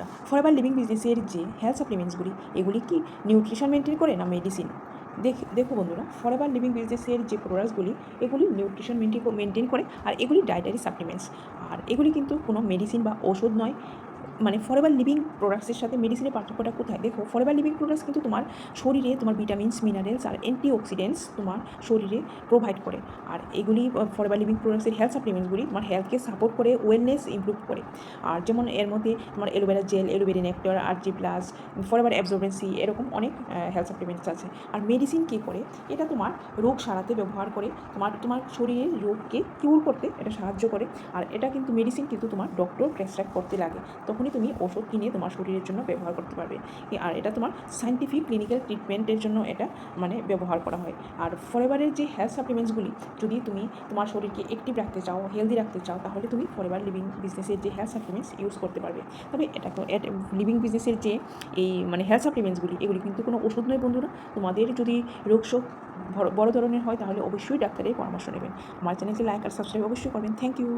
বন্ধুরা, forever living বিজনেসের যে হেলথ সাপ্লিমেন্টসগুলি এগুলি কি নিউট্রিশন মেনটেন করে না মেডিসিন? দেখো বন্ধুরা, ফরএভার লিভিং বিজনেসের যে প্রোডাক্টসগুলি এগুলি নিউট্রিশন মেনটেন করে, আর এগুলি ডায়েটারি সাপ্লিমেন্টস। আর এগুলি কিন্তু কোনো মেডিসিন বা ওষুধ নয়। মানে ফরএভার লিভিং প্রোডাক্টসের সাথে মেডিসিনের পার্থক্যটা কোথায়? দেখো, ফরএভার লিভিং প্রোডাক্টস কিন্তু তোমার শরীরে তোমার ভিটামিনস, মিনারেলস আর অ্যান্টিঅক্সিডেন্টস তোমার শরীরে প্রোভাইড করে। আর এগুলি ফরএভার লিভিং প্রোডাক্টসের হেলথ সাপ্লিমেন্টসগুলি তোমার হেলথকে সাপোর্ট করে, ওয়েলনেস ইমপ্রুভ করে। আর যেমন এর মধ্যে তোমার অ্যালোভেরা জেল, অ্যালোভেরা নেক্টার, আরজি প্লাস, ফরএভার অ্যাবজর্বেন্সি, এরকম অনেক হেলথ সাপ্লিমেন্টস আছে। আর মেডিসিন কী করে? এটা তোমার রোগ সারাতে ব্যবহার করে, তোমার শরীরের রোগকে কিউর করতে এটা সাহায্য করে। আর এটা কিন্তু মেডিসিন কিন্তু তোমার ডক্টর প্রেসক্রাইব করতে লাগে, তখনই তুমি ওষুধ কিনে তোমার শরীরের জন্য ব্যবহার করতে পারবে। আর এটা তোমার সায়েন্টিফিক ক্লিনিক্যাল ট্রিটমেন্টের জন্য এটা মানে ব্যবহার করা হয়। আর ফরএভারের যে হেলথ সাপ্লিমেন্টসগুলি, যদি তুমি তোমার শরীরকে অ্যাক্টিভ রাখতে চাও, হেলদি রাখতে চাও, তাহলে তুমি ফরএভার লিভিং বিজনেসের যে হেলথ সাপ্লিমেন্টস ইউজ করতে পারবে। তবে এটা লিভিং বিজনেসের যে এই মানে হেলথ সাপ্লিমেন্টসগুলি, এগুলি কিন্তু কোনো ওষুধ নয় বন্ধুরা। তোমাদের যদি রোগশোক বড় ধরনের হয় তাহলে অবশ্যই ডাক্তারের পরামর্শ নেবেন। আমার চ্যানেলকে লাইক আর সাবস্ক্রাইব অবশ্যই করবেন। Thank you.